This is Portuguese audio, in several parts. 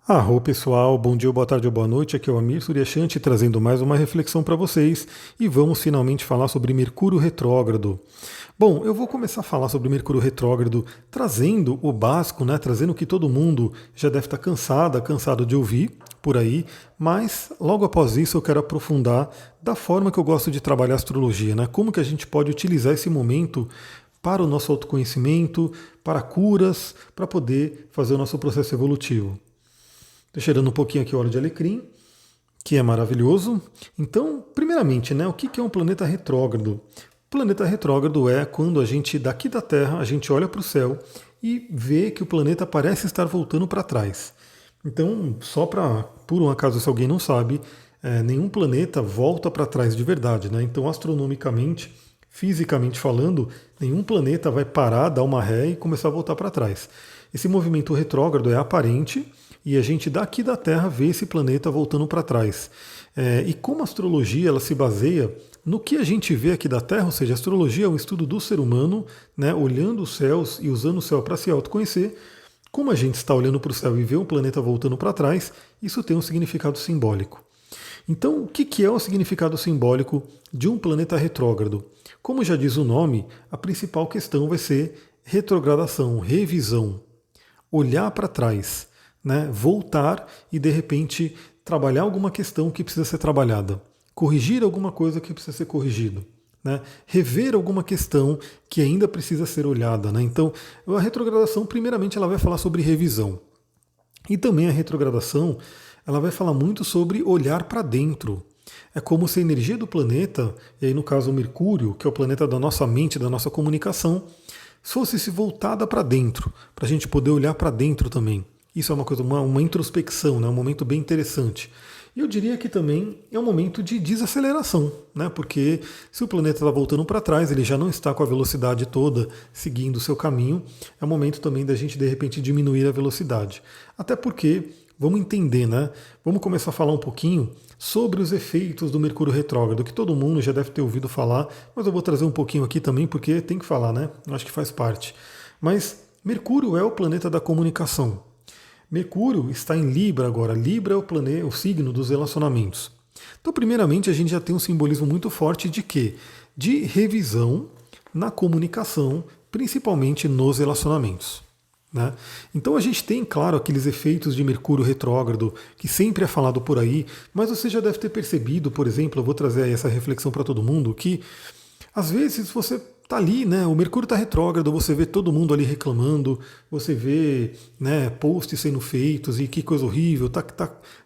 Arro pessoal, bom dia, boa tarde ou boa noite, aqui é o Amir Suryashanti trazendo mais uma reflexão para vocês e vamos finalmente falar sobre Mercúrio retrógrado. Bom, eu vou começar a falar sobre Mercúrio retrógrado trazendo o básico, né, trazendo o que todo mundo já deve estar cansado de ouvir por aí, mas logo após isso eu quero aprofundar da forma que eu gosto de trabalhar a astrologia, né, como que a gente pode utilizar esse momento para o nosso autoconhecimento, para curas, para poder fazer o nosso processo evolutivo. Estou cheirando um pouquinho aqui o óleo de alecrim, que é maravilhoso. Então, primeiramente, né, o que é um planeta retrógrado? Planeta retrógrado é quando a gente, daqui da Terra, a gente olha para o céu e vê que o planeta parece estar voltando para trás. Então, só para, por um acaso, se alguém não sabe, nenhum planeta volta para trás de verdade, né? Então, astronomicamente, fisicamente falando, nenhum planeta vai parar, dar uma ré e começar a voltar para trás. Esse movimento retrógrado é aparente e a gente daqui da Terra vê esse planeta voltando para trás. E como a astrologia ela se baseia no que a gente vê aqui da Terra, ou seja, a astrologia é um estudo do ser humano, né, olhando os céus e usando o céu para se autoconhecer. Como a gente está olhando para o céu e vê um planeta voltando para trás, isso tem um significado simbólico. Então, o que é o significado simbólico de um planeta retrógrado? Como já diz o nome, a principal questão vai ser retrogradação, revisão, olhar para trás, né? Voltar e de repente trabalhar alguma questão que precisa ser trabalhada, corrigir alguma coisa que precisa ser corrigido, né? Rever alguma questão que ainda precisa ser olhada, né? Então, a retrogradação, primeiramente, ela vai falar sobre revisão. E também a retrogradação, ela vai falar muito sobre olhar para dentro. É como se a energia do planeta, e aí no caso o Mercúrio, que é o planeta da nossa mente, da nossa comunicação, fosse se voltada para dentro, para a gente poder olhar para dentro também. Isso é uma coisa, uma introspecção, né? Um momento bem interessante. E eu diria que também é um momento de desaceleração, né? Porque se o planeta está voltando para trás, ele já não está com a velocidade toda seguindo o seu caminho, é o momento também da gente de repente diminuir a velocidade. Até porque, vamos entender, né? Vamos começar a falar um pouquinho sobre os efeitos do Mercúrio retrógrado, que todo mundo já deve ter ouvido falar, mas eu vou trazer um pouquinho aqui também, porque tem que falar, né? Eu acho que faz parte. Mas Mercúrio é o planeta da comunicação. Mercúrio está em Libra agora. Libra é o planeta, o signo dos relacionamentos. Então, primeiramente, a gente já tem um simbolismo muito forte de quê? De revisão na comunicação, principalmente nos relacionamentos. Né? Então a gente tem, claro, aqueles efeitos de Mercúrio retrógrado que sempre é falado por aí, mas você já deve ter percebido, por exemplo, eu vou trazer aí essa reflexão para todo mundo, que às vezes você tá ali, né? O Mercúrio está retrógrado, você vê todo mundo ali reclamando, você vê, né, posts sendo feitos e que coisa horrível, tá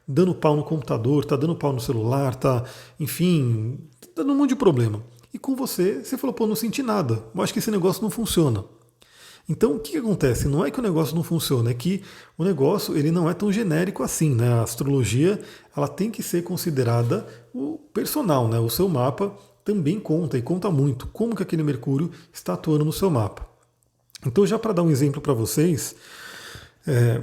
dando pau no computador, tá dando pau no celular, tá, enfim, tá dando um monte de problema. E com você, você falou, pô, não senti nada. Eu acho que esse negócio não funciona. Então, o que acontece? Não é que o negócio não funciona, é que o negócio ele não é tão genérico assim, né? A astrologia ela tem que ser considerada o personal, né? O seu mapa também conta e conta muito como que aquele Mercúrio está atuando no seu mapa. Então, já para dar um exemplo para vocês,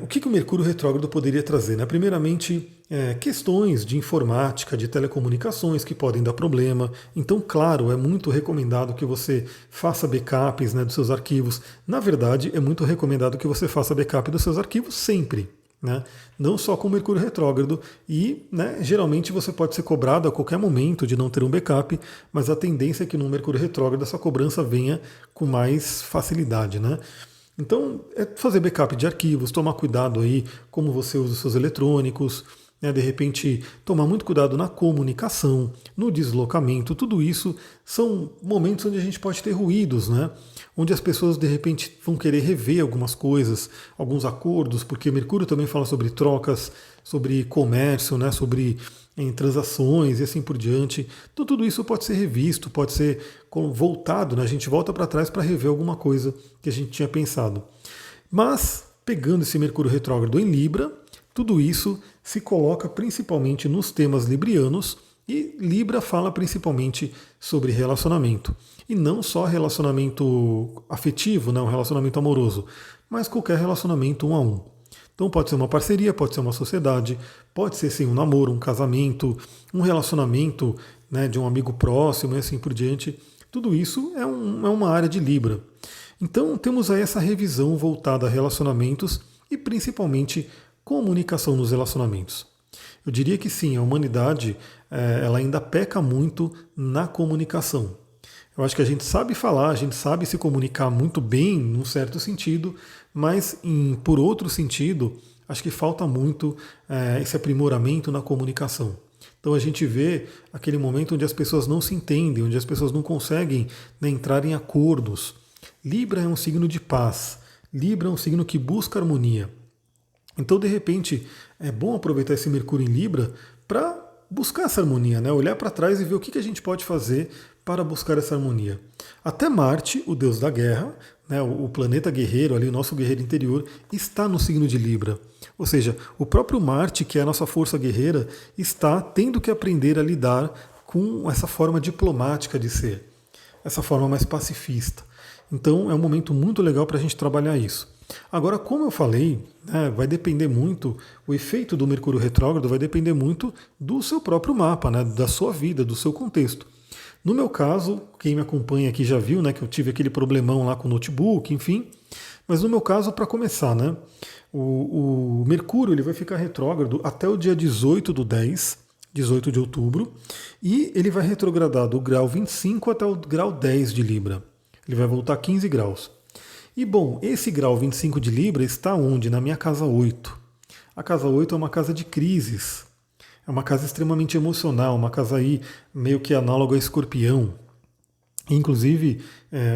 o que o Mercúrio retrógrado poderia trazer? Né? Primeiramente, questões de informática, de telecomunicações que podem dar problema. Então, claro, é muito recomendado que você faça backups, né, dos seus arquivos. Na verdade, é muito recomendado que você faça backup dos seus arquivos sempre. Né? Não só com o Mercúrio retrógrado. E, né, geralmente você pode ser cobrado a qualquer momento de não ter um backup, mas a tendência é que no Mercúrio retrógrado essa cobrança venha com mais facilidade. Né? Então, é fazer backup de arquivos, tomar cuidado aí como você usa os seus eletrônicos, né, de repente tomar muito cuidado na comunicação, no deslocamento, tudo isso são momentos onde a gente pode ter ruídos, né? Onde as pessoas de repente vão querer rever algumas coisas, alguns acordos, porque Mercúrio também fala sobre trocas, sobre comércio, né, sobre em transações e assim por diante. Então tudo isso pode ser revisto, pode ser voltado, né? A gente volta para trás para rever alguma coisa que a gente tinha pensado. Mas, pegando esse Mercúrio retrógrado em Libra, tudo isso se coloca principalmente nos temas librianos e Libra fala principalmente sobre relacionamento. E não só relacionamento afetivo, né, um relacionamento amoroso, mas qualquer relacionamento um a um. Então pode ser uma parceria, pode ser uma sociedade, pode ser sim um namoro, um casamento, um relacionamento, né, de um amigo próximo e assim por diante. Tudo isso é uma área de Libra. Então temos aí essa revisão voltada a relacionamentos e principalmente comunicação nos relacionamentos. Eu diria que sim, a humanidade ela ainda peca muito na comunicação. Eu acho que a gente sabe falar, a gente sabe se comunicar muito bem, num certo sentido, mas por outro sentido, acho que falta muito esse aprimoramento na comunicação. Então a gente vê aquele momento onde as pessoas não se entendem, onde as pessoas não conseguem, né, entrar em acordos. Libra é um signo de paz. Libra é um signo que busca harmonia. Então, de repente, é bom aproveitar esse Mercúrio em Libra para buscar essa harmonia, né? Olhar para trás e ver o que a gente pode fazer para buscar essa harmonia. Até Marte, o deus da guerra, né, o planeta guerreiro, ali, o nosso guerreiro interior, está no signo de Libra. Ou seja, o próprio Marte, que é a nossa força guerreira, está tendo que aprender a lidar com essa forma diplomática de ser, essa forma mais pacifista. Então é um momento muito legal para a gente trabalhar isso. Agora, como eu falei, né, vai depender muito, o efeito do Mercúrio retrógrado vai depender muito do seu próprio mapa, né, da sua vida, do seu contexto. No meu caso, quem me acompanha aqui já viu, né, que eu tive aquele problemão lá com o notebook, enfim. Mas no meu caso, para começar, né, o Mercúrio ele vai ficar retrógrado até o dia 18 do 10, 18 de outubro, e ele vai retrogradar do grau 25 até o grau 10 de Libra. Ele vai voltar 15 graus. E bom, esse grau 25 de Libra está onde? Na minha casa 8. A casa 8 é uma casa de crises. É uma casa extremamente emocional, uma casa aí meio que análoga a Escorpião. Inclusive,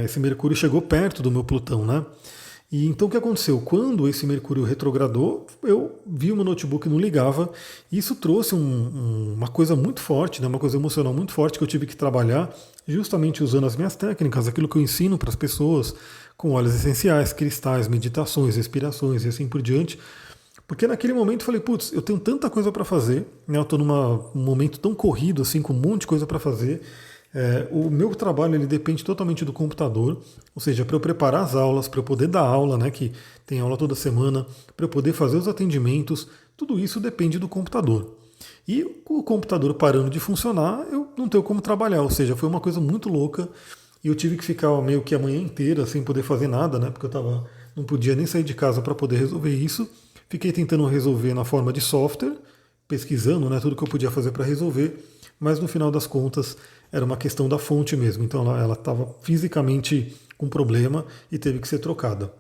esse Mercúrio chegou perto do meu Plutão, né? E então o que aconteceu? Quando esse Mercúrio retrogradou, eu vi o meu notebook não ligava, e isso trouxe uma coisa muito forte, né? Uma coisa emocional muito forte que eu tive que trabalhar, justamente usando as minhas técnicas, aquilo que eu ensino para as pessoas, com óleos essenciais, cristais, meditações, respirações e assim por diante. Porque naquele momento eu falei, putz, eu tenho tanta coisa para fazer, né? Eu estou num momento tão corrido, assim, com um monte de coisa para fazer. O meu trabalho ele depende totalmente do computador, ou seja, para eu preparar as aulas, para eu poder dar aula, né, que tem aula toda semana, para eu poder fazer os atendimentos, tudo isso depende do computador. E o computador parando de funcionar, eu não tenho como trabalhar, ou seja, foi uma coisa muito louca e eu tive que ficar meio que a manhã inteira sem poder fazer nada, né, porque não podia nem sair de casa para poder resolver isso. Fiquei tentando resolver na forma de software, pesquisando, né, tudo que eu podia fazer para resolver, mas no final das contas era uma questão da fonte mesmo. Então ela estava fisicamente com problema e teve que ser trocada.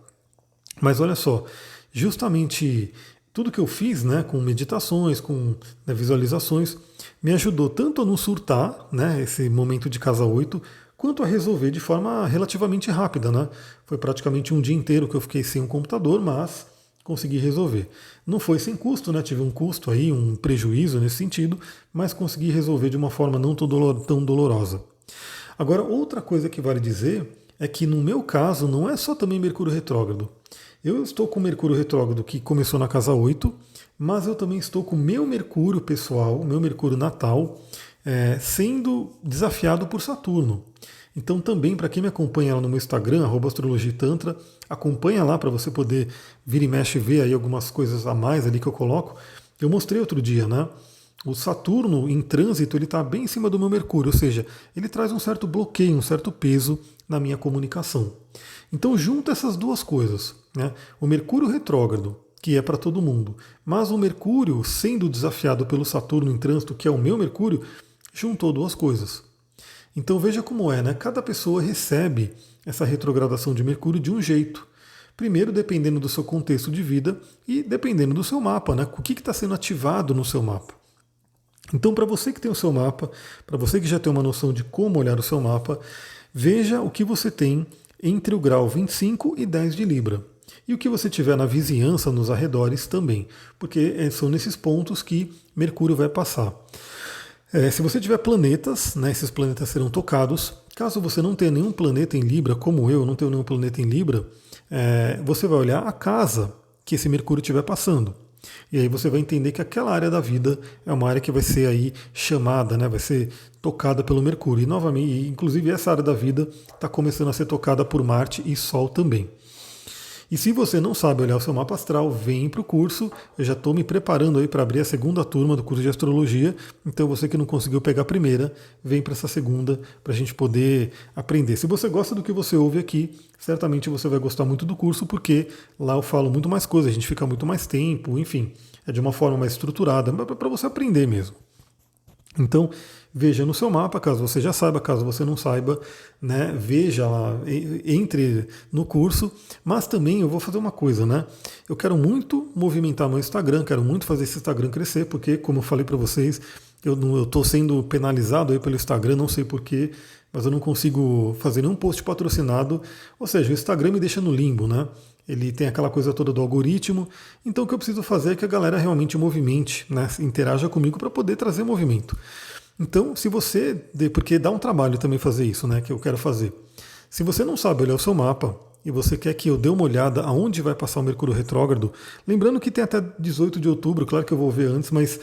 Mas olha só, justamente tudo que eu fiz, né, com meditações, com visualizações, me ajudou tanto a não surtar, né, esse momento de casa 8, quanto a resolver de forma relativamente rápida, né? Foi praticamente um dia inteiro que eu fiquei sem um computador, mas consegui resolver. Não foi sem custo, né? Tive um custo aí, um prejuízo nesse sentido, mas consegui resolver de uma forma não tão dolorosa. Agora, outra coisa que vale dizer é que no meu caso não é só também Mercúrio retrógrado. Eu estou com Mercúrio retrógrado que começou na casa 8, mas eu também estou com o meu Mercúrio pessoal, meu Mercúrio natal, sendo desafiado por Saturno. Então também, para quem me acompanha lá no meu Instagram, @astrologitantra, acompanha lá para você poder vir e mexe e ver aí algumas coisas a mais ali que eu coloco. Eu mostrei outro dia, né? O Saturno em trânsito, ele está bem em cima do meu Mercúrio, ou seja, ele traz um certo bloqueio, um certo peso na minha comunicação. Então junta essas duas coisas, né? O Mercúrio retrógrado, que é para todo mundo, mas o Mercúrio sendo desafiado pelo Saturno em trânsito, que é o meu Mercúrio, juntou duas coisas. Então veja como é, né? Cada pessoa recebe essa retrogradação de Mercúrio de um jeito. Primeiro, dependendo do seu contexto de vida e dependendo do seu mapa, né? O que está sendo ativado no seu mapa. Então, para você que tem o seu mapa, para você que já tem uma noção de como olhar o seu mapa, veja o que você tem entre o grau 25 e 10 de Libra. E o que você tiver na vizinhança, nos arredores também, porque são nesses pontos que Mercúrio vai passar. Se você tiver planetas, né, esses planetas serão tocados. Caso você não tenha nenhum planeta em Libra, como eu não tenho nenhum planeta em Libra, você vai olhar a casa que esse Mercúrio estiver passando. E aí você vai entender que aquela área da vida é uma área que vai ser aí chamada, né, vai ser tocada pelo Mercúrio. E novamente, inclusive essa área da vida está começando a ser tocada por Marte e Sol também. E se você não sabe olhar o seu mapa astral, vem para o curso. Eu já estou me preparando aí para abrir a segunda turma do curso de astrologia. Então você que não conseguiu pegar a primeira, vem para essa segunda para a gente poder aprender. Se você gosta do que você ouve aqui, certamente você vai gostar muito do curso, porque lá eu falo muito mais coisas, a gente fica muito mais tempo, enfim, é de uma forma mais estruturada, para você aprender mesmo. Então, veja no seu mapa, caso você já saiba, caso você não saiba, né, veja lá, entre no curso, mas também eu vou fazer uma coisa, né? Eu quero muito movimentar meu Instagram, quero muito fazer esse Instagram crescer, porque, como eu falei para vocês, eu estou sendo penalizado aí pelo Instagram, não sei porquê, mas eu não consigo fazer nenhum post patrocinado, ou seja, o Instagram me deixa no limbo, né? Ele tem aquela coisa toda do algoritmo, então o que eu preciso fazer é que a galera realmente movimente, né, interaja comigo para poder trazer movimento. Então, se você, porque dá um trabalho também fazer isso, né, que eu quero fazer. Se você não sabe olhar o seu mapa e você quer que eu dê uma olhada aonde vai passar o Mercúrio retrógrado, lembrando que tem até 18 de outubro, claro que eu vou ver antes, mas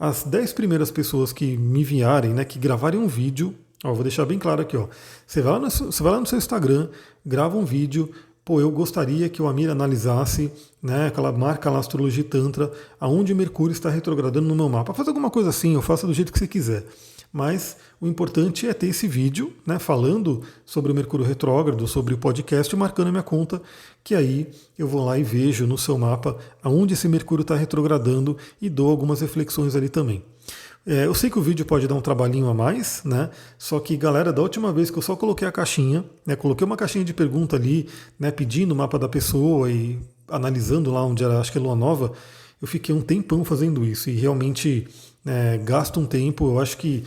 as 10 primeiras pessoas que me enviarem, né, que gravarem um vídeo, ó, vou deixar bem claro aqui, ó, você vai lá no seu Instagram, grava um vídeo. Pô, eu gostaria que o Amir analisasse, né, aquela marca lá, Astrologia Tantra, aonde Mercúrio está retrogradando no meu mapa. Faz alguma coisa assim, eu faço do jeito que você quiser. Mas o importante é ter esse vídeo, né, falando sobre o Mercúrio retrógrado, sobre o podcast, marcando a minha conta, que aí eu vou lá e vejo no seu mapa aonde esse Mercúrio está retrogradando e dou algumas reflexões ali também. Eu sei que o vídeo pode dar um trabalhinho a mais, né? Só que, galera, da última vez que eu só coloquei a caixinha, né? Coloquei uma caixinha de pergunta ali, né? Pedindo o mapa da pessoa e analisando lá onde era, acho que é lua nova, eu fiquei um tempão fazendo isso e realmente gasto um tempo. Eu acho que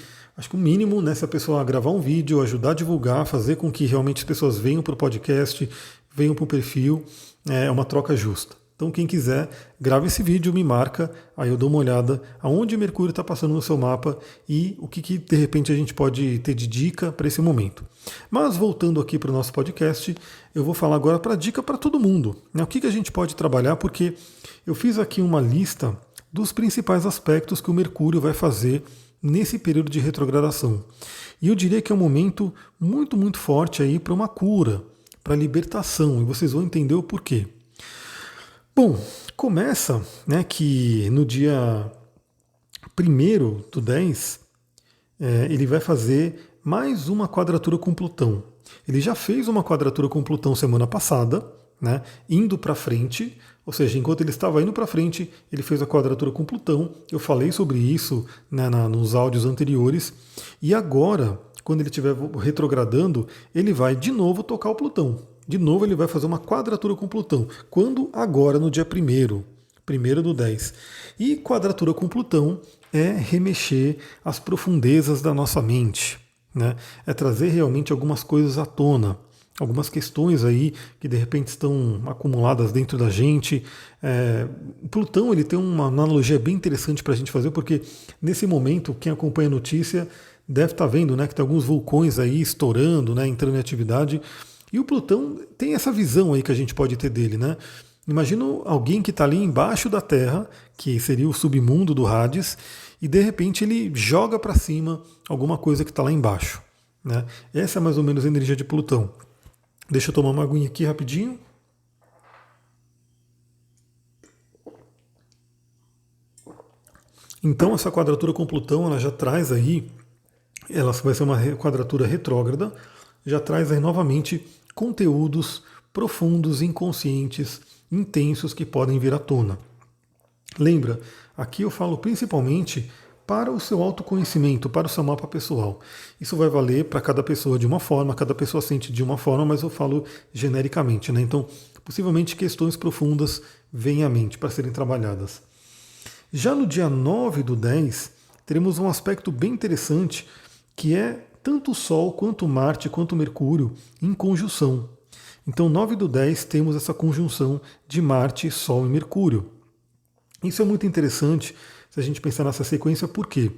o mínimo, né? Se a pessoa gravar um vídeo, ajudar a divulgar, fazer com que realmente as pessoas venham para o podcast, venham para o perfil, é uma troca justa. Então quem quiser, grava esse vídeo, me marca, aí eu dou uma olhada aonde Mercúrio está passando no seu mapa e o que de repente a gente pode ter de dica para esse momento. Mas voltando aqui para o nosso podcast, eu vou falar agora para dica para todo mundo. Né? O que a gente pode trabalhar, porque eu fiz aqui uma lista dos principais aspectos que o Mercúrio vai fazer nesse período de retrogradação. E eu diria que é um momento muito, muito forte aí para uma cura, para libertação, e vocês vão entender o porquê. Bom, começa, né, que no dia 1º do 10, ele vai fazer mais uma quadratura com Plutão. Ele já fez uma quadratura com Plutão semana passada, né, indo para frente, ou seja, enquanto ele estava indo para frente, ele fez a quadratura com Plutão. Eu falei sobre isso, né, nos áudios anteriores. E agora, quando ele estiver retrogradando, ele vai de novo tocar o Plutão. De novo ele vai fazer uma quadratura com Plutão. Quando? Agora, no dia 1º do 10. E quadratura com Plutão é remexer as profundezas da nossa mente, né? É trazer realmente algumas coisas à tona, algumas questões aí que de repente estão acumuladas dentro da gente. Plutão ele tem uma analogia bem interessante para a gente fazer, porque nesse momento, quem acompanha a notícia deve estar vendo, né, que tem alguns vulcões aí estourando, né, entrando em atividade. E o Plutão tem essa visão aí que a gente pode ter dele, né? Imagina alguém que está ali embaixo da Terra, que seria o submundo do Hades, e de repente ele joga para cima alguma coisa que está lá embaixo, né? Essa é mais ou menos a energia de Plutão. Deixa eu tomar uma aguinha aqui rapidinho. Então essa quadratura com Plutão, ela já traz aí, ela vai ser uma quadratura retrógrada, já traz aí novamente conteúdos profundos, inconscientes, intensos que podem vir à tona. Lembra, aqui eu falo principalmente para o seu autoconhecimento, para o seu mapa pessoal. Isso vai valer para cada pessoa de uma forma, cada pessoa sente de uma forma, mas eu falo genericamente, né? Então, possivelmente questões profundas vêm à mente para serem trabalhadas. Já no dia 9 do 10, teremos um aspecto bem interessante, que é tanto o Sol, quanto Marte, quanto Mercúrio em conjunção. Então, 9 do 10 temos essa conjunção de Marte, Sol e Mercúrio. Isso é muito interessante se a gente pensar nessa sequência, por quê?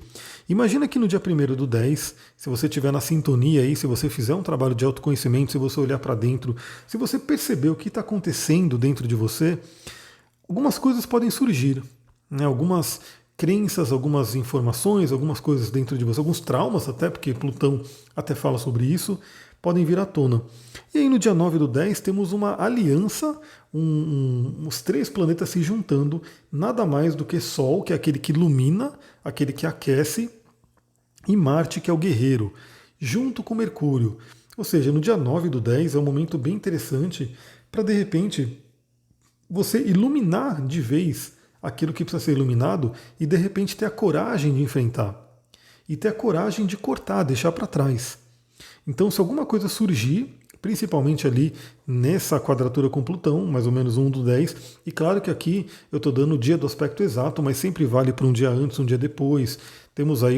Imagina que no dia 1º do 10, se você estiver na sintonia aí, se você fizer um trabalho de autoconhecimento, se você olhar para dentro, se você perceber o que está acontecendo dentro de você, algumas coisas podem surgir, né? Algumas crenças, algumas informações, algumas coisas dentro de você, alguns traumas até, porque Plutão até fala sobre isso, podem vir à tona. E aí no dia 9 do 10 temos uma aliança, os três planetas se juntando, nada mais do que Sol, que é aquele que ilumina, aquele que aquece, e Marte, que é o guerreiro, junto com Mercúrio. Ou seja, no dia 9 do 10 é um momento bem interessante para, de repente, você iluminar de vez aquilo que precisa ser iluminado e, de repente, ter a coragem de enfrentar. E ter a coragem de cortar, deixar para trás. Então, se alguma coisa surgir, principalmente ali nessa quadratura com Plutão, mais ou menos 1 do 10, e claro que aqui eu estou dando o dia do aspecto exato, mas sempre vale para um dia antes, um dia depois. Temos aí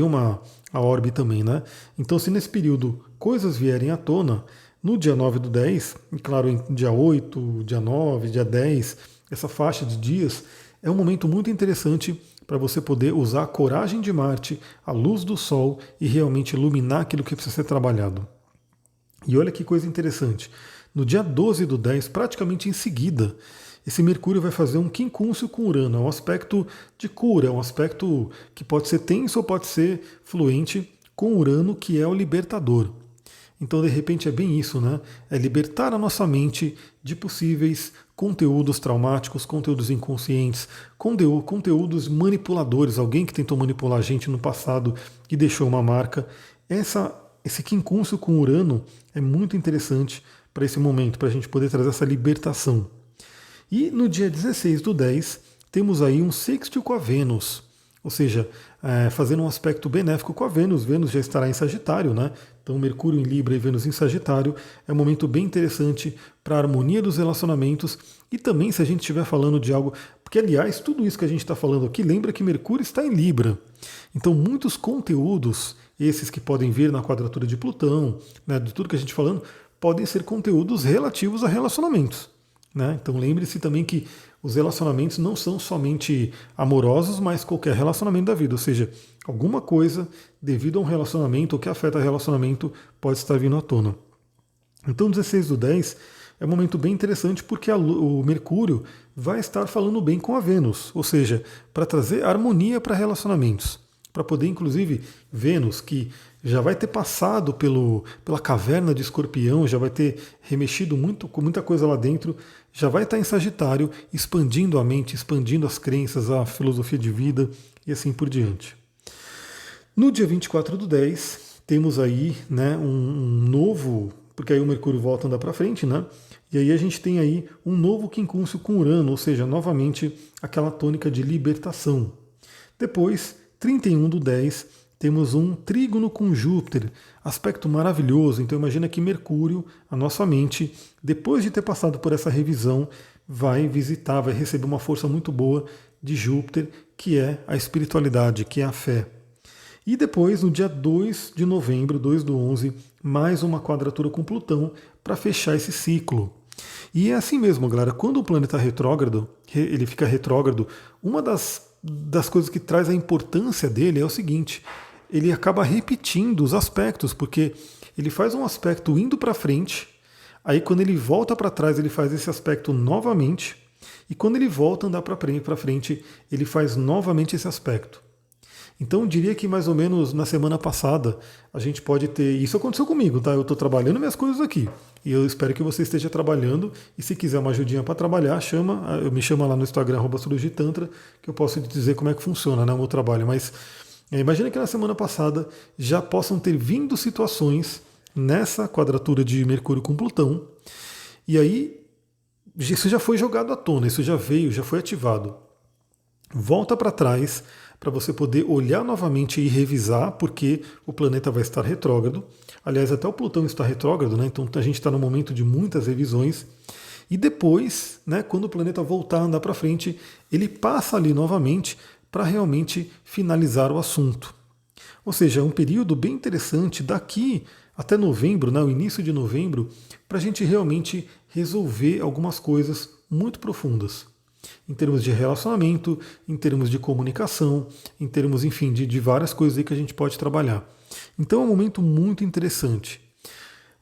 a orbe também, né? Então, se nesse período coisas vierem à tona, no dia 9 do 10, e claro, em dia 8, dia 9, dia 10, essa faixa de dias, é um momento muito interessante para você poder usar a coragem de Marte, a luz do Sol e realmente iluminar aquilo que precisa ser trabalhado. E olha que coisa interessante. No dia 12 do 10, praticamente em seguida, esse Mercúrio vai fazer um quincúncio com Urano. É um aspecto de cura, é um aspecto que pode ser tenso ou pode ser fluente com Urano, que é o libertador. Então, de repente, é bem isso, né? É libertar a nossa mente de possíveis conteúdos traumáticos, conteúdos inconscientes, conteúdos manipuladores, alguém que tentou manipular a gente no passado e deixou uma marca. Esse quincúncio com Urano é muito interessante para esse momento, para a gente poder trazer essa libertação. E no dia 16 do 10, temos aí um sextil com a Vênus, ou seja, fazendo um aspecto benéfico com a Vênus. Vênus já estará em Sagitário, né? Então Mercúrio em Libra e Vênus em Sagitário é um momento bem interessante para a harmonia dos relacionamentos e também se a gente estiver falando de algo, porque aliás, tudo isso que a gente está falando aqui lembra que Mercúrio está em Libra. Então muitos conteúdos, esses que podem vir na quadratura de Plutão, né, de tudo que a gente está falando, podem ser conteúdos relativos a relacionamentos. Né? Então lembre-se também que os relacionamentos não são somente amorosos, mas qualquer relacionamento da vida. Ou seja, alguma coisa devido a um relacionamento ou que afeta o relacionamento pode estar vindo à tona. Então 16 do 10 é um momento bem interessante porque o Mercúrio vai estar falando bem com a Vênus. Ou seja, para trazer harmonia para relacionamentos. Para poder, inclusive, Vênus, que já vai ter passado pela caverna de Escorpião, já vai ter remexido muito com muita coisa lá dentro, já vai estar em Sagitário, expandindo a mente, expandindo as crenças, a filosofia de vida e assim por diante. No dia 24 do 10, temos aí, né, um novo, porque aí o Mercúrio volta a andar para frente, né? E aí a gente tem aí um novo quincúncio com Urano, ou seja, novamente aquela tônica de libertação. Depois, 31 do 10, temos um trígono com Júpiter, aspecto maravilhoso. Então imagina que Mercúrio, a nossa mente, depois de ter passado por essa revisão, vai visitar, vai receber uma força muito boa de Júpiter, que é a espiritualidade, que é a fé. E depois, no dia 2 de novembro, 2 do 11, mais uma quadratura com Plutão para fechar esse ciclo. E é assim mesmo, galera, quando o planeta retrógrado, ele fica retrógrado, uma das coisas que traz a importância dele é o seguinte, ele acaba repetindo os aspectos, porque ele faz um aspecto indo para frente, aí quando ele volta para trás ele faz esse aspecto novamente, e quando ele volta a andar para frente, ele faz novamente esse aspecto. Então eu diria que mais ou menos na semana passada a gente pode ter. Isso aconteceu comigo, tá? Eu estou trabalhando minhas coisas aqui. E eu espero que você esteja trabalhando. E se quiser uma ajudinha para trabalhar, me chama lá no Instagram, @astrologitantra, que eu posso te dizer como é que funciona, né, o meu trabalho. Mas imagina que na semana passada já possam ter vindo situações nessa quadratura de Mercúrio com Plutão. E aí isso já foi jogado à tona, isso já veio, já foi ativado. Volta para trás para você poder olhar novamente e revisar, porque o planeta vai estar retrógrado. Aliás, até o Plutão está retrógrado, né? Então a gente está num momento de muitas revisões. E depois, né, quando o planeta voltar a andar para frente, ele passa ali novamente para realmente finalizar o assunto. Ou seja, é um período bem interessante daqui até novembro, né, o início de novembro, para a gente realmente resolver algumas coisas muito profundas. Em termos de relacionamento, em termos de comunicação, em termos, enfim, de várias coisas aí que a gente pode trabalhar. Então é um momento muito interessante.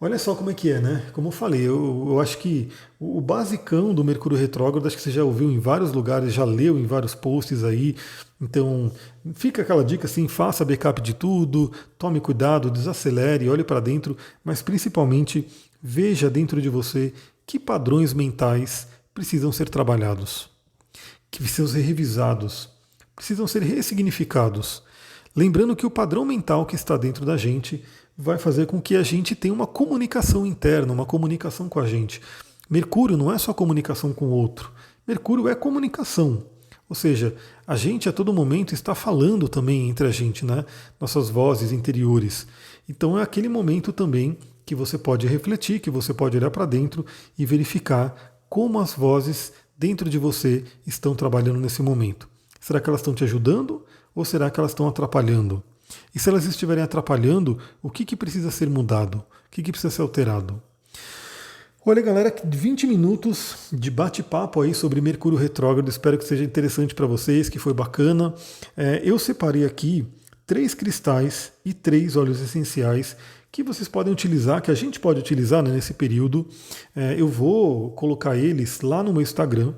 Olha só como é que é, né? Como eu falei, eu acho que o basicão do Mercúrio retrógrado, acho que você já ouviu em vários lugares, já leu em vários posts aí. Então, fica aquela dica assim, faça backup de tudo, tome cuidado, desacelere, olhe para dentro, mas principalmente veja dentro de você que padrões mentais precisam ser trabalhados, que precisam ser revisados, precisam ser ressignificados. Lembrando que o padrão mental que está dentro da gente vai fazer com que a gente tenha uma comunicação interna, uma comunicação com a gente. Mercúrio não é só comunicação com o outro. Mercúrio é comunicação. Ou seja, a gente a todo momento está falando também entre a gente, né? Nossas vozes interiores. Então é aquele momento também que você pode refletir, que você pode olhar para dentro e verificar como as vozes dentro de você estão trabalhando nesse momento. Será que elas estão te ajudando ou será que elas estão atrapalhando? E se elas estiverem atrapalhando, o que precisa ser mudado? O que precisa ser alterado? Olha, galera, 20 minutos de bate-papo aí sobre Mercúrio retrógrado. Espero que seja interessante para vocês, que foi bacana. Eu separei aqui 3 cristais e 3 óleos essenciais que vocês podem utilizar, que a gente pode utilizar, né, nesse período. Eu vou colocar eles lá no meu Instagram.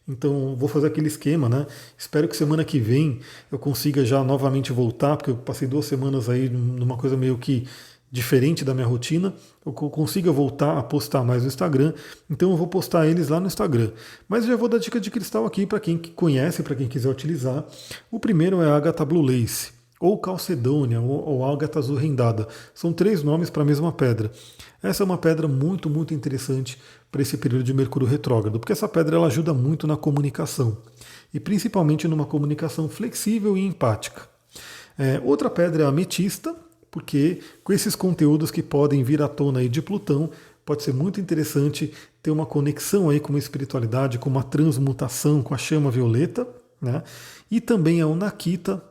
Então vou fazer aquele esquema, né? Espero que semana que vem eu consiga já novamente voltar, porque eu passei 2 semanas aí numa coisa meio que diferente da minha rotina. Eu consiga voltar a postar mais no Instagram, então eu vou postar eles lá no Instagram. Mas já vou dar dica de cristal aqui para quem conhece, para quem quiser utilizar. O primeiro é a Ágata Blue Lace, ou Calcedônia, ou Ágata Azul Rendada. São 3 nomes para a mesma pedra. Essa é uma pedra muito, muito interessante para esse período de Mercúrio retrógrado, porque essa pedra ela ajuda muito na comunicação, e principalmente numa comunicação flexível e empática. Outra pedra é a ametista, porque com esses conteúdos que podem vir à tona aí de Plutão, pode ser muito interessante ter uma conexão aí com a espiritualidade, com uma transmutação com a chama violeta, né? E também a Onakita,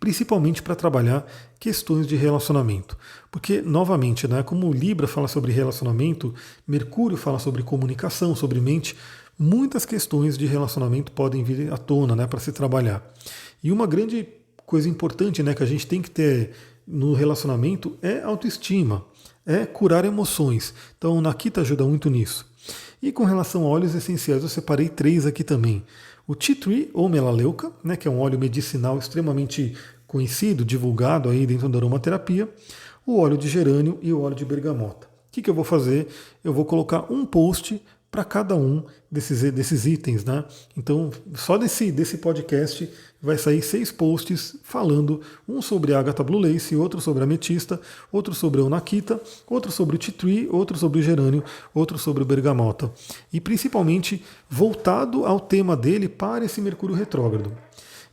principalmente para trabalhar questões de relacionamento. Porque, novamente, né, como Libra fala sobre relacionamento, Mercúrio fala sobre comunicação, sobre mente, muitas questões de relacionamento podem vir à tona, né, para se trabalhar. E uma grande coisa importante, né, que a gente tem que ter no relacionamento é autoestima, é curar emoções. Então, Nakita ajuda muito nisso. E com relação a óleos essenciais, eu separei 3 aqui também. O Tea Tree ou Melaleuca, né, que é um óleo medicinal extremamente conhecido, divulgado aí dentro da aromaterapia, o óleo de gerânio e o óleo de bergamota. O que eu vou fazer? Eu vou colocar um post para cada um desses itens, né? Então, só desse podcast vai sair 6 posts falando, um sobre a Ágata Blue Lace, outro sobre a ametista, outro sobre a Onakita, outro sobre o Tea Tree, outro sobre o gerânio, outro sobre o bergamota. E principalmente voltado ao tema dele para esse Mercúrio retrógrado.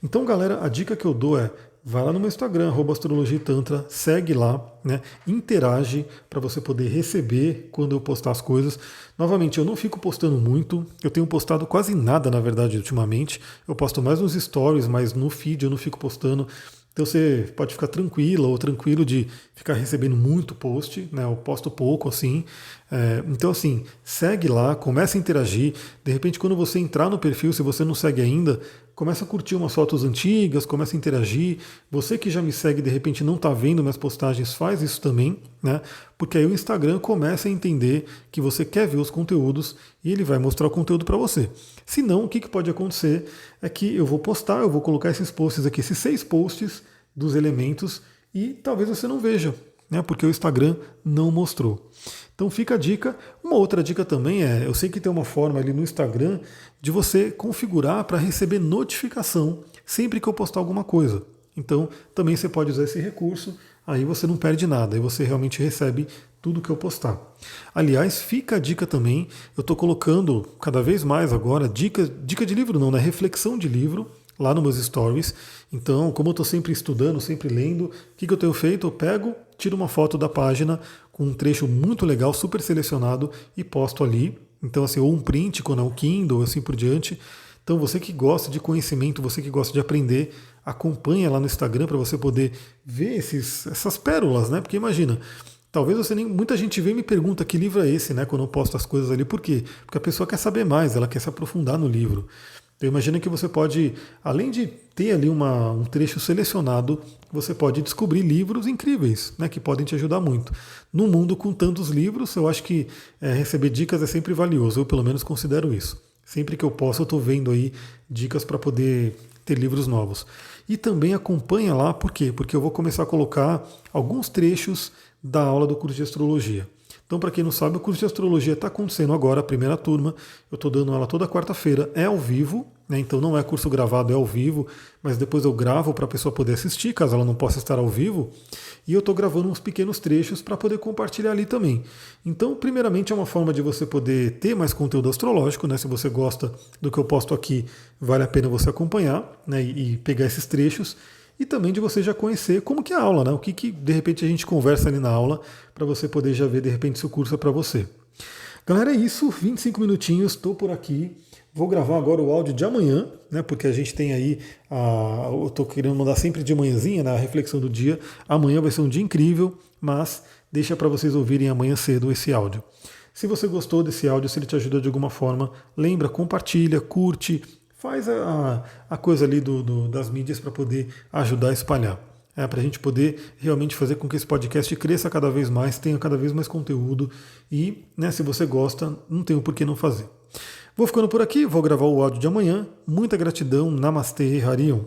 Então, galera, a dica que eu dou é: vai lá no meu Instagram, @astrologiatantra, segue lá, né? Interage para você poder receber quando eu postar as coisas. Novamente, eu não fico postando muito, eu tenho postado quase nada, na verdade, ultimamente. Eu posto mais nos stories, mas no feed eu não fico postando. Então você pode ficar tranquila ou tranquilo de ficar recebendo muito post, né? Eu posto pouco assim. Então assim, segue lá, começa a interagir. De repente, quando você entrar no perfil, se você não segue ainda, começa a curtir umas fotos antigas, começa a interagir. Você que já me segue, de repente não está vendo minhas postagens, faz isso também, né? Porque aí o Instagram começa a entender que você quer ver os conteúdos e ele vai mostrar o conteúdo para você. Se não, o que pode acontecer é que eu vou colocar esses posts aqui, esses 6 posts dos elementos, e talvez você não veja, né? Porque o Instagram não mostrou. Então fica a dica. Uma outra dica também eu sei que tem uma forma ali no Instagram de você configurar para receber notificação sempre que eu postar alguma coisa. Então também você pode usar esse recurso, aí você não perde nada, aí você realmente recebe tudo que eu postar. Aliás, fica a dica também, eu estou colocando cada vez mais agora dica de livro não, né? Reflexão de livro lá nos meus stories. Então, como eu estou sempre estudando, sempre lendo, o que eu tenho feito? Eu pego, tiro uma foto da página com um trecho muito legal, super selecionado e posto ali. Então, assim, ou um print quando é um Kindle, assim por diante. Então, você que gosta de conhecimento, você que gosta de aprender, acompanha lá no Instagram para você poder ver essas pérolas, né? Porque imagina, talvez muita gente vem e me pergunta que livro é esse, né? Quando eu posto as coisas ali. Por quê? Porque a pessoa quer saber mais, ela quer se aprofundar no livro. Então imagina que você pode, além de ter ali um trecho selecionado, você pode descobrir livros incríveis, né, que podem te ajudar muito. Num mundo com tantos livros, eu acho que receber dicas é sempre valioso, eu pelo menos considero isso. Sempre que eu posso, eu estou vendo aí dicas para poder ter livros novos. E também acompanha lá, por quê? Porque eu vou começar a colocar alguns trechos da aula do curso de astrologia. Então, para quem não sabe, o curso de astrologia está acontecendo agora, a primeira turma. Eu estou dando ela toda quarta-feira, é ao vivo, né? Então não é curso gravado, é ao vivo, mas depois eu gravo para a pessoa poder assistir, caso ela não possa estar ao vivo. E eu estou gravando uns pequenos trechos para poder compartilhar ali também. Então, primeiramente, é uma forma de você poder ter mais conteúdo astrológico, né? Se você gosta do que eu posto aqui, vale a pena você acompanhar, né? E pegar esses trechos. E também de você já conhecer como que é a aula, né? O que de repente a gente conversa ali na aula, para você poder já ver de repente se o curso é para você. Galera, é isso, 25 minutinhos, estou por aqui. Vou gravar agora o áudio de amanhã, né? Porque a gente tem aí, eu estou querendo mandar sempre de manhãzinha, na reflexão do dia. Amanhã vai ser um dia incrível, mas deixa para vocês ouvirem amanhã cedo esse áudio. Se você gostou desse áudio, se ele te ajudou de alguma forma, lembra, compartilha, curte, faz a coisa ali das mídias para poder ajudar a espalhar. Para a gente poder realmente fazer com que esse podcast cresça cada vez mais, tenha cada vez mais conteúdo e, né, se você gosta, não tem por que não fazer. Vou ficando por aqui, vou gravar o áudio de amanhã. Muita gratidão, Namastê, Harion.